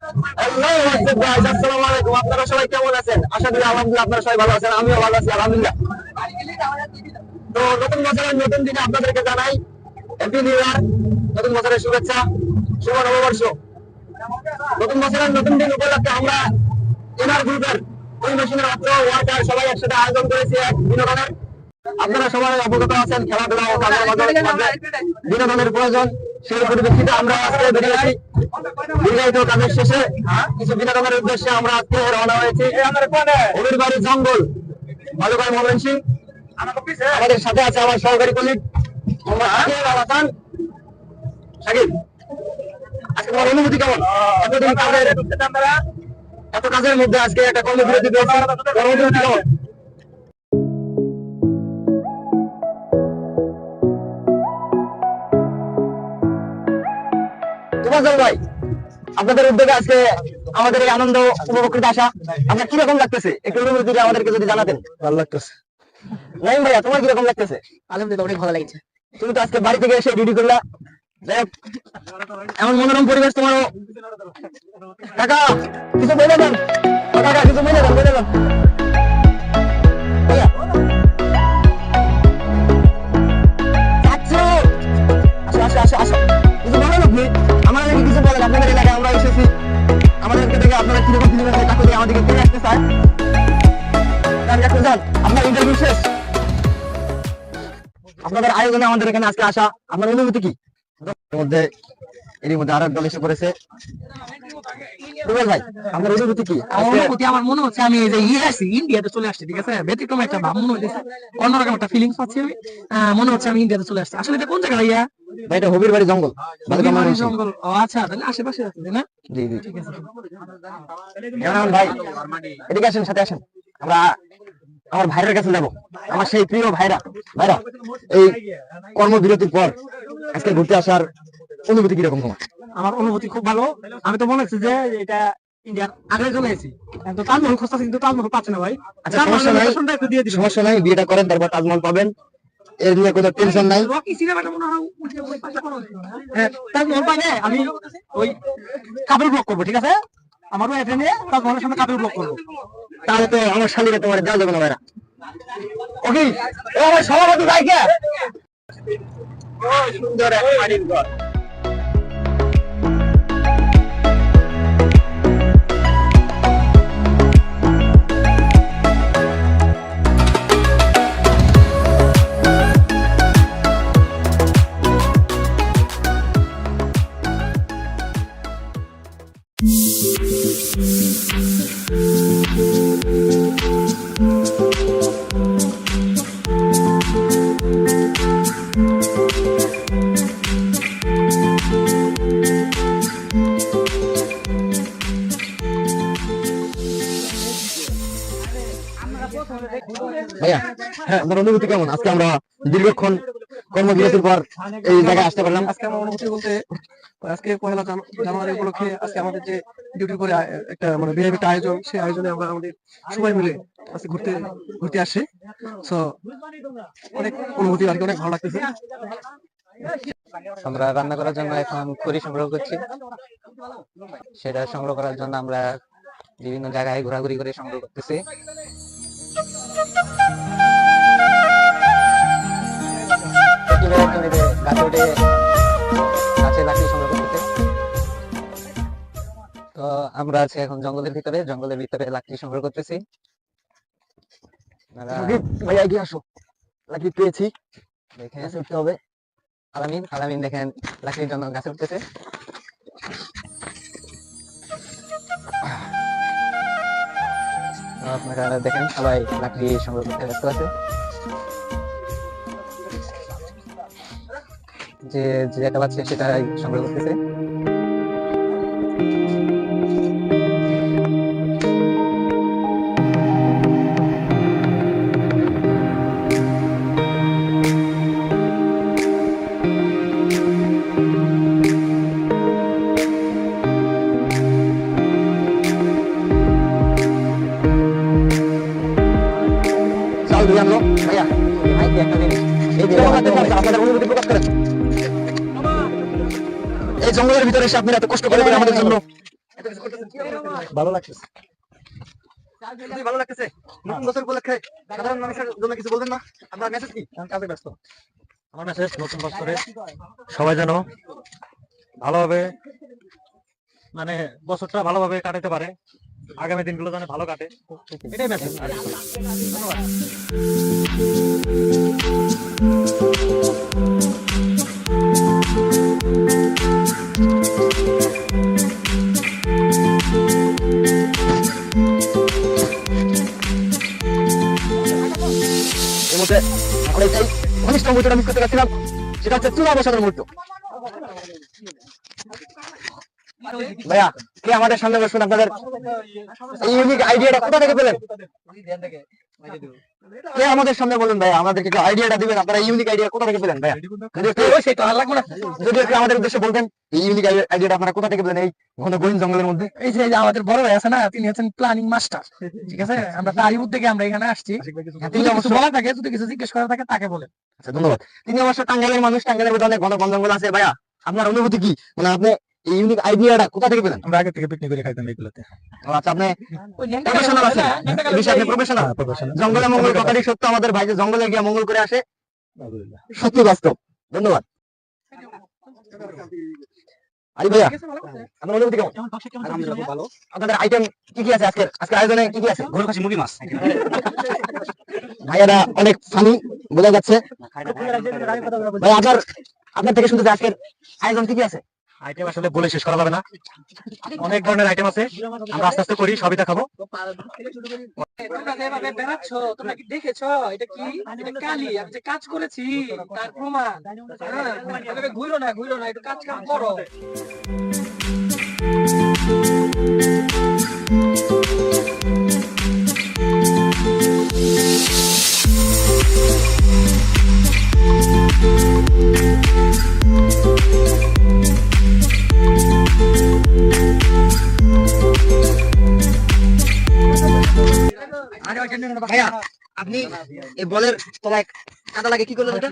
Hello guys, আসসালামু আলাইকুম। আপনারা সবাই কেমন আছেন? আশা করি আলহামদুলিল্লাহ আপনারা সবাই ভালো আছেন। আমিও ভালো আছি আলহামদুলিল্লাহ। তো নতুন বছরের নতুন দিনে আপনাদেরকে জানাই হ্যাপি নিউ ইয়ার, নতুন বছরের শুভেচ্ছা, শুভ নববর্ষ। নতুন বছরের নতুন দিন উপলক্ষে আমরা এনআর গ্রুপের দুই মেশিনের অত্র ওয়ার্কার সবাই একসাথে আয়োজন করেছি এক বিনোদনের। আপনারা সবাই অবগত আছেন খেলাধুলা ও কাজের মাঝে বিনোদনের প্রয়োজন, সেই পরিপ্রেক্ষিতে আমরা আজকে বেরিয়েছি। দীর্ঘায়িত কাজের শেষে কিছু বিনোদনের উদ্দেশ্যে আমরা আজকে রওনা হয়েছি হবির বাড়ি জঙ্গল, ভালুকায় ময়মনসিং। আমাদের সাথে আছে আমার সহকারী কলিগ মোহাম্মদ আকিব আল হাসান। সাকিব, আজকে তোমার অনুভূতি কেমন? এতদিন কাজের এত কাজের মধ্যে আজকে একটা কর্মবিরতি পেয়েছি, তোমার অনুভূতি কেমন? তোমার ভাই, আপনাদের উদ্যোগে আজকে আমাদের এই আনন্দ উপভোগ করতে আসা, আপনার কিরকম লাগতেছে একটু অনুভূতি আমাদেরকে যদি জানাতেন। ভালো লাগতেছে। নাইম ভাইয়া, তোমার কিরকম লাগতেছে? আলহামদুলিল্লাহ অনেক ভালো লাগছে। তুমি তো আজকে বাড়ি থেকে এসে ডিউটি করলা, যাই হোক এমন মনোরম পরিবেশ তোমারও। কাকা কিছু বলে দেন, কাকা কিছু বলে দেন, বলে দেন ভাইয়া। আসো আসো আসো আসো, কিছু বলেন আপনি, আমাদেরকে কিছু বলেন। আপনাদের এলাকায় আমরা এসেছি, আমাদেরকে দেখে আপনারা কিরকম ফিলিং আছে, কাকু আমাদেরকে ফিরে আসতে চায়। আপনার ইন্টারভিউ শেষ, আপনাদের আয়োজনে আমাদের এখানে আজকে আসা, আপনার অনুভূতি কি? এর মধ্যে আরেক দল এসে পড়েছে। ভাই, আপনার অনুভূতি কি? আমার মনে হচ্ছে আমি এই যে আসছি ইন্ডিয়াতে চলে আসছি, ঠিক আছে? ব্যতিক্রম একটা ভাব মনে হচ্ছে, অন্যরকম একটা ফিলিংস পাচ্ছি আমি। মনে হচ্ছে আমি ইন্ডিয়াতে চলে আসছি। আসলে এটা কোন জায়গা ভাইয়া? ভাই এটা হবির বাড়ি জঙ্গল, জঙ্গল। ও আচ্ছা, তাহলে আশেপাশে আছে না? জি জি, ঠিক আছে। ভাই এদিকে আসেন, সাথে আসেন, আমরা আমার ভাইয়ের কাছে যাবো। আমার সেই প্রিয় ভাইরা এই কর্মবিরতির পর আজকে ঘুরতে আসার অনুভূতি কিরকম তোমার? আমার অনুভূতি খুব ভালো। আমি তো মনে হচ্ছে যে এটা ইন্ডিয়ার আগে চলে এসেছি, তো তাজমহল খুঁজতেছি কিন্তু তাজমহল পাচ্ছে না ভাই। আচ্ছা সমস্যা নাই, বিয়েটা করেন তারপর তাজমহল পাবেন, এর নিয়ে কোনো টেনশন নাই। রকি সিনেমাটা মনে হয় তাজমহল পাইলে আমি ওই কাপল ব্লক করবো, ঠিক আছে? আমার ওয়াইফ নিয়ে তাজমহলের সামনে কাপল ব্লক করবো। তাহলে তো আমার শালিরা তোমার দেওয়া যাবে না ভাইরা। ওকে, ও আমার সভাপতি ভাই কে সুন্দর এক বাড়ির ঘর। ভাইয়া, হ্যাঁ আপনার অনুভূতি কেমন? আজকে আমরা দীর্ঘক্ষণ কর্মবিরতির পর এই জায়গায় আসতে পারলাম। আজকে আমার অনুভূতি বলতে, আজকে পহেলা জানুয়ারি উপলক্ষে আজকে আমাদের যে ডিউটি করে একটা মানে বিরাট একটা আয়োজন, সেই আয়োজনে আমরা আমাদের সবাই মিলে আজকে ঘুরতে আসছি। সো অনেক অনুভূতি আর কি, অনেক ভালো লাগতেছে। আমরা রান্না করার জন্য এখন খড়ি সংগ্রহ করছি। সেটা সংগ্রহ করার জন্য আমরা বিভিন্ন জায়গায় ঘোরাঘুরি করে সংগ্রহ করতেছি। তো আমরা আছি এখন জঙ্গলের ভিতরে লাকড়ি সংগ্রহ করতেছি। ভাইয়া এগিয়ে আসো, লাকড়ি পেয়েছি, দেখেন উঠতে হবে। আলামিন দেখেন লাকড়ির জন্য গাছে উঠতেছে। আপনারা দেখেন সবাই লাকড়ি সংগ্রহ করতে ব্যস্ত আছে। যে যেটা পাচ্ছে সেটাই সংগ্রহ করতেছে। ভাইয়া একটা জিনিস, আপনাদের অনুভূতি প্রকাশ করেন। এই জঙ্গলের ভিতরে এসে আপনারা এত কষ্ট করে আমাদের জন্য এত কিছু করতেছেন, কি অবস্থা? ভালো লাগছে। খুবই ভালো লাগতেছে। নতুন বছর উপলক্ষে সাধারণ মানুষের জন্য কিছু বলবেন না? আপনার মেসেজ কি? আমি কাজে ব্যস্ত। আমার মেসেজ নতুন বছরে সবাই যেন ভালোভাবে মানে বছরটা ভালোভাবে কাটাতে পারে, আগামী দিনগুলো যেন ভালো কাটে, এটাই মেসেজ। ধন্যবাদ। এর মধ্যে আমরা এই ঘনিষ্ঠ মুহূর্তটা মিস করতে পারছিলাম, সেটা হচ্ছে চুলা বসানোর মুহূর্ত। ভাইয়া, কে আমাদের সামনে বসবেন? আপনাদের এই ইউনিক আইডিয়াটা কোথা থেকে পেলেন? কে আমাদের সামনে বলুন ভাইয়া, আমাদেরকে একটু আইডিয়াটা দিবেন। আপনারা ইউনিক আইডিয়া কোথা থেকে পেলেন ভাইয়া? যদি একটু আমাদের উদ্দেশ্যে বলতেন, এই ইউনিক আইডিয়াটা আপনারা কোথা থেকে পেলেন এই ঘন গহীন জঙ্গলের মধ্যে? এই যে আমাদের বড় ভাই আছে না, তিনি হচ্ছেন প্ল্যানিং মাস্টার, ঠিক আছে? আমরা তারই উদ্যোগে আমরা এখানে আসছি। তিনি যদি কিছু অবশ্য বলা থাকে, যদি কিছু জিজ্ঞেস করা থাকে তাকে বলেন। আচ্ছা, ধন্যবাদ। তিনি অবশ্য টাঙ্গাইলের মানুষ, টাঙ্গাইলের মধ্যে অনেক ঘন বন জঙ্গল আছে। ভাইয়া, আপনার অনুভূতি কি? মানে আপনি এই ইউনিক আইডিয়াটা কোথা থেকে পেলেন? আমরা আগে থেকে পিকনিক করে খাইতাম এগুলোতে। ও আচ্ছা, আপনি ওই ন্যাংটা প্রফেশনাল কালো আছেন, না, ন্যাংটা কালো এই বিষয়ে আপনি যে- প্রফেশনাল। প্রফেশনাল। জঙ্গলে মঙ্গল কথাটি সত্য, আমাদের ভাই যে জঙ্গলে গিয়ে মঙ্গল করে আসে, সত্যি বাস্তব। ধন্যবাদ। আলী ভাইয়া, আপনার অনুভূতি কেমন? আলহামদুলিল্লাহ, খুব ভালো। আপনাদের আইটেম কি কি আছে আজকে? আজকে আয়োজনে কি কি আছে? গরু খাসি, মুরগি, মাছ। ভাইয়ারা অনেক ফানি বোঝা যাচ্ছে। ভাই, আপনার থেকে শুনতে চাই আজকের আয়োজন কি কি আছে? আইটেম আসলে বলে শেষ করা যাবে না, অনেক ধরনের আইটেম আছে। আমরা আস্তে আস্তে করি, সবই দেখাবো। তোমরা যে এভাবে বেড়াচ্ছ, তোমরা কি দেখেছো এটা কি? এটা কালি, আমি যে কাজ করেছি তার প্রমাণ। হ্যাঁ, এভাবে ঘুরো না, একটু কাজ কাম করো। ভাইয়া, আপনি এই বলের তলায় কাদা লাগে কি করলেন এটা?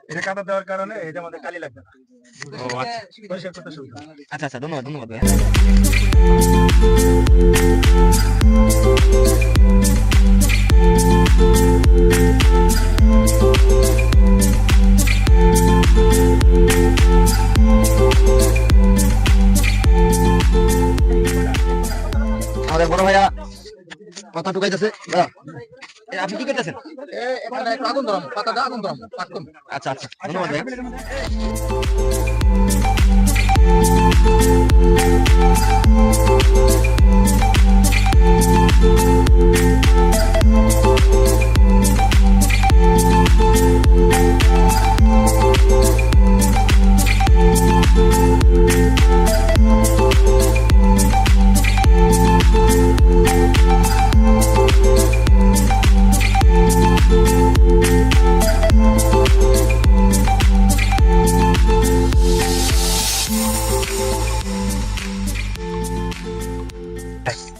এটা কাটা দেওয়ার কারণে এটা আমাদের কালি লাগবে না। পরিষ্কার করতে সুবিধা। আচ্ছা আচ্ছা, ধন্যবাদ ধন্যবাদ ভাইয়া। আমাদের বড় ভাইয়া কথা ঢুকাইতেছে। ভাইয়া, আপনি কি করতেছেন? আচ্ছা আচ্ছা, ধন্যবাদ ভাইয়া।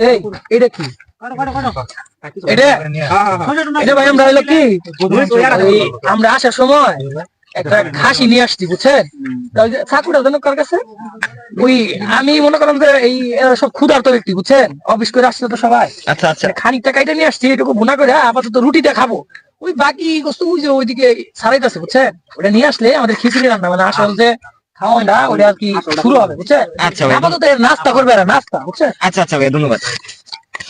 এই এটা কি? এটা এটা ভাই আমরা হলো কি, ওই আমরা আসার সময় একটা খাসি নিয়ে আসছি, বুঝছেন? চাকুটা যেন কার কাছে, ওই আমি মনে করলাম যে এই এরা সব ক্ষুধার্ত ব্যক্তি, বুঝছেন? অফিস করে আসছে তো সবাই। আচ্ছা আচ্ছা, খানিকটা কাইটা নিয়ে আসছি, এটুকু ভুনা করে আপাতত রুটিটা খাবো। ওই বাকি বস্তু ওই যে ওইদিকে ছাড়াইতেছে, বুঝছেন? ওটা নিয়ে আসলে আমাদের খিচুড়ি রান্না, মানে আসল যে খাওয়াটা ওটা আর কি শুরু হবে, বুঝছেন? আচ্ছা ভাই। আপাতত এর নাস্তা করবে, আর নাস্তা, বুঝছেন? আচ্ছা আচ্ছা ভাইয়া, ধন্যবাদ।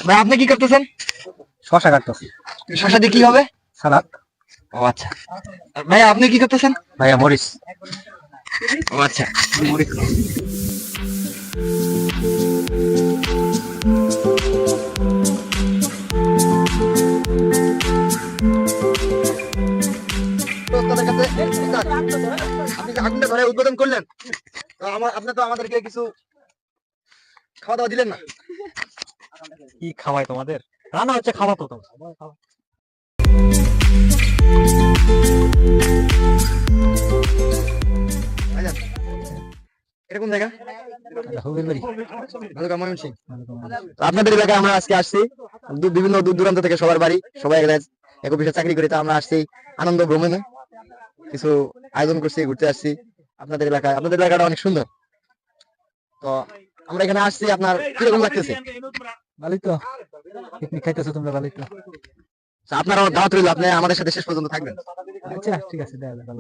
ভাই, আপনি কি করতেছেন? শশা কাটতেছি। শশা দিয়ে কি হবে? সালাদ। ও আচ্ছা। ভাইয়া, আপনি কি করতেছেন? ভাইয়া মরিচ। ও আচ্ছা। আপনি যে আগুনটা ধরে উদ্বোধন করলেন, তো আপনি তো আমাদেরকে কিছু খাওয়া দাওয়া দিলেন না। কি খাওয়াই তোমাদের? রান্না হচ্ছে, খাওয়া তো তোমরা। ভাইজান, এরকম জায়গা ভালুকা ময়মনসিংহ। তো আপনাদের এলাকায় আমরা আজকে আসছি, বিভিন্ন দূর দূরান্ত থেকে সবার বাড়ি, সবাই এক অফিসে চাকরি করি, তো আমরা আসছি আনন্দ ভ্রমণে, কিছু আয়োজন করছি, ঘুরতে আসছি আপনাদের এলাকায়। আপনাদের এলাকাটা অনেক সুন্দর। তো আমরা এখানে আসছি, আপনার কিরকম লাগতেছে? ভালোই তো, পিকনিক খাইতেছো তোমরা, ভালোই তো। আচ্ছা, আপনারাও দাওয়াত রইল, আপনি আমাদের সাথে শেষ পর্যন্ত থাকবেন। আচ্ছা ঠিক আছে, দেখা যাক।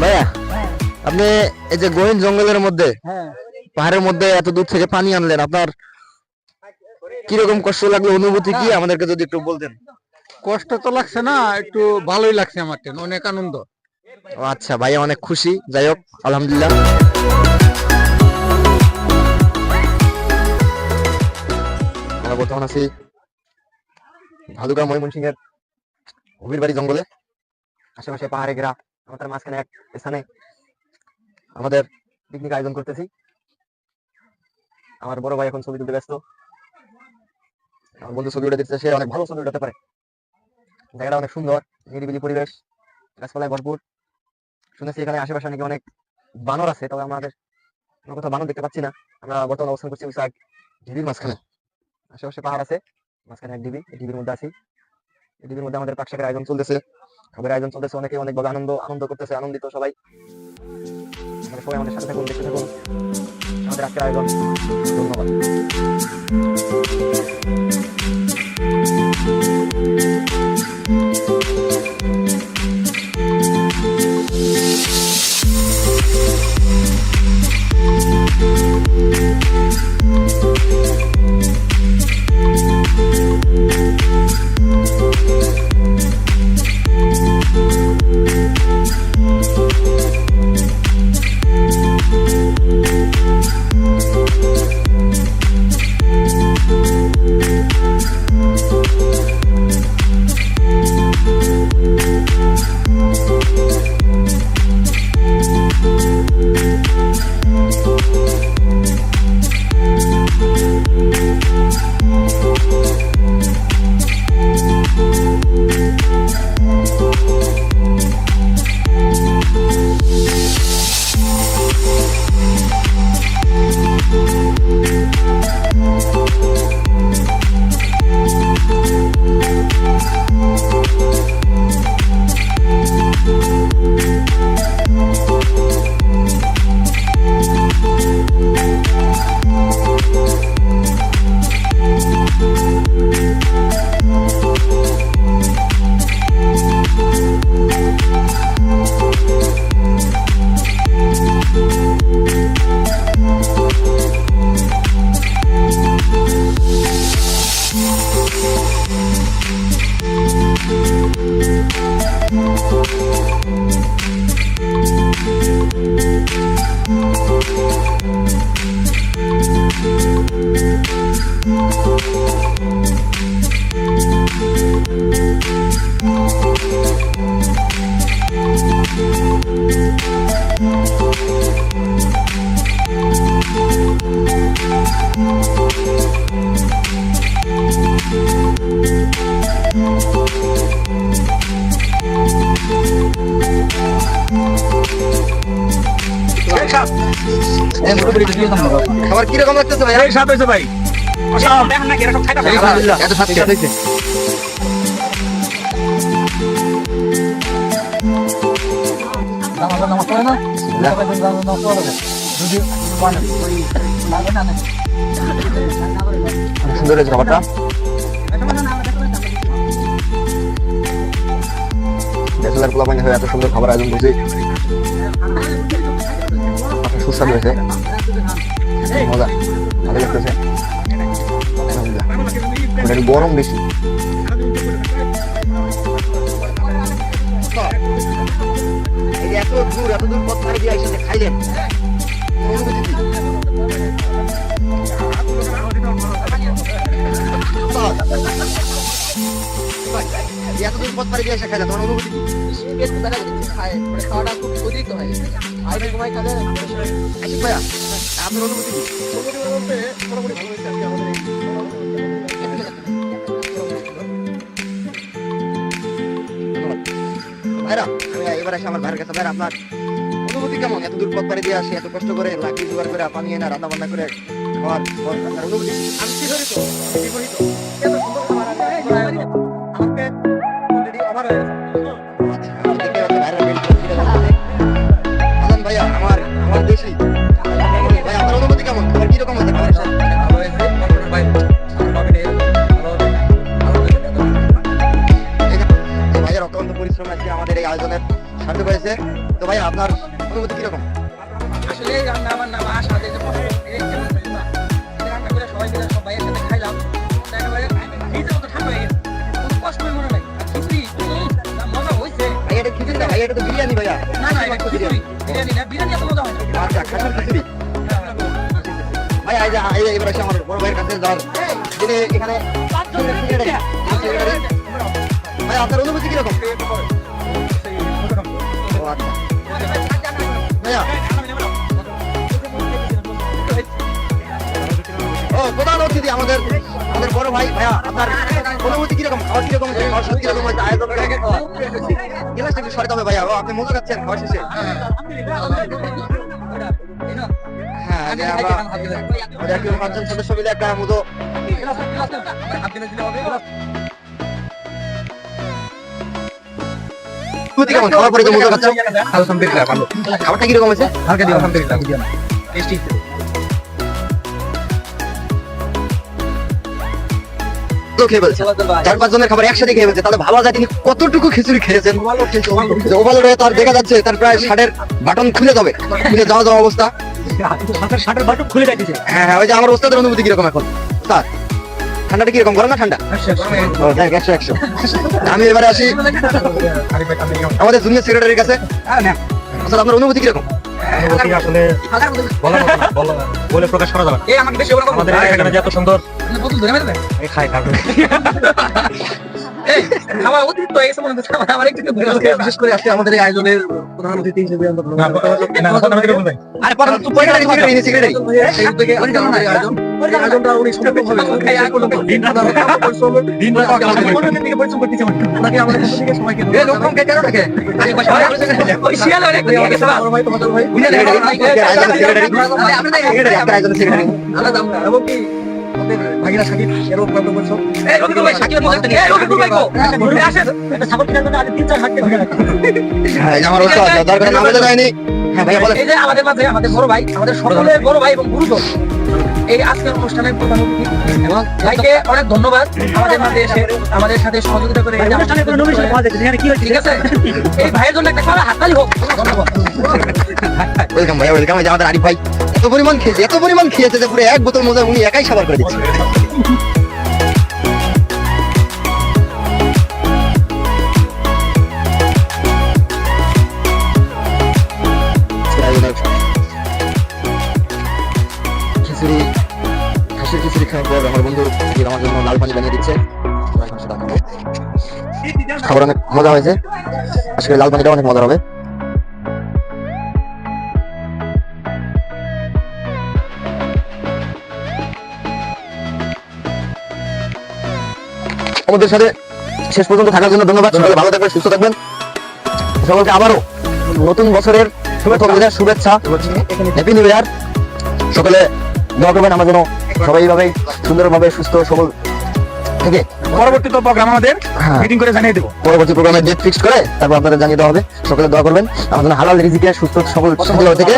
ভাইয়া, আপনি এই যে গহীন জঙ্গলের মধ্যে, হ্যাঁ, পাহাড়ের মধ্যে এত দূর থেকে পানি আনলেন, আপনার কিরকম কষ্ট লাগলো, অনুভূতি কি আমাদেরকে যদি একটু বলতেন? কষ্ট তো লাগছে না, একটু ভালোই লাগছে আমার, অনেক আনন্দ। ও আচ্ছা ভাইয়া, অনেক খুশি। যাই হোক, আলহামদুলিল্লাহ। আমরা বর্তমান আছি ভালুকা ময়মনসিংহের গভীর বাড়ি জঙ্গলে, আশেপাশে পাহাড়ে ঘেরা। আমাদের মাঝখানে এক স্থানে আমাদের পিকনিক আয়োজন করতেছি। আমার বড় ভাই এখন ছবি তুলতে ব্যস্ত, আমার বন্ধু ছবি উঠে দিচ্ছে, সে অনেক ভালো ছবি উঠাতে পারে। জায়গাটা অনেক সুন্দর, নিরিবিলি পরিবেশ, গাছপালায় ভরপুর। শুনেছি এখানে আশেপাশে নাকি অনেক বানর আছে, তবে আমাদের কোনো কোথাও বানর দেখতে পাচ্ছি না। আমরা বর্তমানে অবস্থান করছি এক ঢিবির মাঝখানে, আশেপাশে পাহাড় আছে, মাঝখানে এক ঢিবি, এই ঢিবির মধ্যে আছি। এই ঢিবির মধ্যে আমাদের পাকশাকের আয়োজন চলতেছে, খাবারের আয়োজন চলতেছে, অনেকে অনেকভাবে আনন্দ করতেছে, আনন্দিত সবাই। আপনারা সবাই আমাদের সাথে থাকুন, দেখতে থাকুন আমাদের আজকের আয়োজন। ধন্যবাদ। Thank you. খাবার কিরকম লাগতেছে ভাই? এই স্বাদ হয়েছে ভাই। আলহামদুলিল্লাহ, এত স্বাদ হয়েছে। সুন্দর হয়েছে খাবারটা। ব্যাচেলার পোলাপাইন হয়ে এত সুন্দর খাবার আয়োজন করছি, সুস্বাদু হয়েছে, মজা, ভালো লাগতেছে। আলহামদুলিল্লাহ, একটু গরম বেশি। এত দূর পথ পাড়ি দিয়ে এসে খাইলেন, অনুভূতি কি? এত দূর পথ পাড়ি দিয়ে এসে খাইলেন, তোমার অনুভূতি কি? খাওয়াটা খুব অতিরিক্ত হয়ে গেছে। আশিক ভাইয়া, আপনার অনুভূতি কি? ভাইরা, আমি এবার আসি আমার ভাইয়ের কাছে। ভাইরা, আপনার অনুভূতি কেমন? এত দূর পথ পাড়ি দিয়ে আসে, এত কষ্ট করে লাকড়ি জোগাড় করে, পানি এনে রান্না বান্না করে খাওয়ার পর আপনার অনুভূতি কি? আমি বিপরীত, বিপরীত। এত সুন্দর খাবার আমি আমাকে অলরেডি ওভার হয়ে গেছে। আচ্ছা, আমি দেখতে পাচ্ছি ভাইরা বেল্ট ফিরে যাচ্ছে। আজান ভাইয়া, আমার দেশি ভাই, আপনার অনুভূতি কেমন? খাবার কিরকম হয়েছে? খাবার স্বাদ? ভাইয়ের অক্লান্ত পরিশ্রম আজকে আমাদের এই আয়োজনের সার্থক হয়েছে। তো ভাই, আপনার অনুভূতি কিরকম? আসলে এই রান্না আমার নাম আশা যে রান্না করে সবাই মিলে সব ভাইয়ের সাথে খাইলাম, একেবারে নিজের মতো ঠান্ডা হয়ে গেছে, কোনো কষ্টই মনে নাই। আর খিচুড়ি মজা হয়েছে। ভাই, এটা খিচুড়ি না ভাই, এটা তো বিরিয়ানি ভাইয়া। না না, এটা খিচুড়ি, বিরিয়ানি না, বিরিয়ানি এত মজা হয় না। আচ্ছা, খাসার খিচুড়ি। ভাই, এবার আসি আমার বড় ভাইয়ের কাছে যাওয়ার, যিনি এখানে secretary। ভাই, আপনার অনুভূতি কিরকম? ও আচ্ছা ভাইয়া, ও প্রধান অতিথি আমাদের বড় ভাই। ভাইয়া, আপনার অনুভূতি কিরকম? খাওয়া কিরকম হচ্ছে? খাওয়ার স্বাদ কিরকম হচ্ছে? আয়োজন গেলাসটা একটু সরাতে হবে ভাইয়া। ও, আপনি মজা খাচ্ছেন খাওয়া শেষে? হ্যাঁ, যে আমরা একটু 5 জন সদস্য মিলে একটা মতো অনুভূতি কেমন? খাওয়ার পরে যে মজা খাচ্ছ? আলহামদুলিল্লাহ ভালো, খাবারটা কিরকম হয়েছে? হালকা দিয়ে আলহামদুলিল্লাহ টেস্টি। তো খেয়ে ফেলছে, 4-5 জনের খাবার একসাথে খেয়ে ফেলছে। তাহলে ভাবা যায় তিনি কতটুকু খিচুড়ি খেয়েছেন। ওভারলোড হয়ে তার দেখা যাচ্ছে তার প্রায় শার্টের বাটন খুলে যাবে, খুলে যাওয়া যাওয়া অবস্থা। শার্টের বাটন খুলে রাখছে। হ্যাঁ হ্যাঁ, ওই যে আমার ওস্তাদের অনুভূতি কিরকম এখন? স্যার, ঠান্ডাটা কিরকম? গরম না ঠান্ডা? ও, দেখ, 100। আমি এবারে আসি আমাদের জুনিয়র সেক্রেটারির কাছে। স্যার, আপনার অনুভূতি কিরকম? আসলে বলে প্রকাশ করা যাবে না। এই আমাকে বেশি বলা আমাদের এখানে যে এত সুন্দর বোতল ধরে মেরে দেয়। খাই তারপরে এই খাওয়া অতিরিক্ত হয়ে গেছে মনে হচ্ছে। আমার একটু বিশেষ করে আজকে আমাদের এই আয়োজনের প্রধান অতিথি হিসেবে আমরা আরে পরে তো পয়সাটা কি করে সেক্রেটারি? সেই উদ্যোগে আজকে আমাদের এই আয়োজন, এই আয়োজনটা উনি সম্পূর্ণভাবে ওনাকে আমাদের পক্ষ থেকে সবাইকে এই লোকম কে কেন রাখে? ওই শিয়াল অনেক দিয়ে গেছে না। বড় ভাই, তোমাদের ভাই, আলাদা আমরা এবং কি আমাদের ভাগিনা সাকিব এরও প্রাপ্ত করছো। এই রবিকুল ভাই সাকিবের মধ্যে থেকে এই রবিকুল ভাই কো ঘুরে আসেন। এটা সাপোর্ট করার জন্য আজ 3-4 হাতকে ধরে রাখি। হ্যাঁ, এই যে আমার ওস্তাদ, যার কারণে নাম বলতে যায়নি। হ্যাঁ ভাইয়া, বলেন। এই যে আমাদের মাঝে আমাদের বড় ভাই, আমাদের সকলের বড় ভাই এবং গুরুজন, এই আজকের অনুষ্ঠানের প্রধান অতিথি এবং ভাইকে অনেক ধন্যবাদ আমাদের মাঝে এসে আমাদের সাথে সহযোগিতা করে। এই অনুষ্ঠানে কোনো নমিনেশন পাওয়া যাচ্ছে না, কি হচ্ছে? ঠিক আছে, এই ভাইয়ের জন্য একটা খাওয়া হাততালি হোক। ধন্যবাদ। ওয়েলকাম ভাইয়া, ওয়েলকাম। এই যে আমাদের আরিফ ভাই এত পরিমাণ খেয়েছে যে পুরো 1 বোতল মজা উনি একাই সাবার করে দিচ্ছে। খিচুড়ি, বসে কিছু খাওয়ার পর আমার বন্ধু আমার জন্য লাল পানি বানিয়ে দিচ্ছে। এখন সেটা খাবো। খাবার অনেক মজা হয়েছে, আজকে লাল পানিটা অনেক মজা হবে। আমাদের সাথে শেষ পর্যন্ত থাকার জন্য ধন্যবাদ। সকলে ভালো থাকবেন, সুস্থ থাকবেন। সকলকে আবারও নতুন বছরের শুভেচ্ছা, হ্যাপি নিউ ইয়ার। সকলে দোয়া করবেন আমার জন্য, সবাই এইভাবেই সুন্দরভাবে সুস্থ সবল থেকে পরবর্তী তো প্রোগ্রাম আমাদের মিটিং করে জানিয়ে দেবো। পরবর্তী প্রোগ্রামে ডেট ফিক্স করে তারপর আপনাদের জানিয়ে দেওয়া হবে। সকলে দোয়া করবেন আমার জন্য হালাল রিজিকে সুস্থ সবল থেকে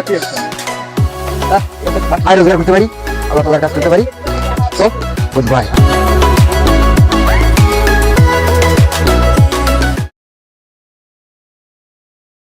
আয় রোজগার করতে পারি, আল্লাহ তাআলার কাজ করতে পারি। So good bye.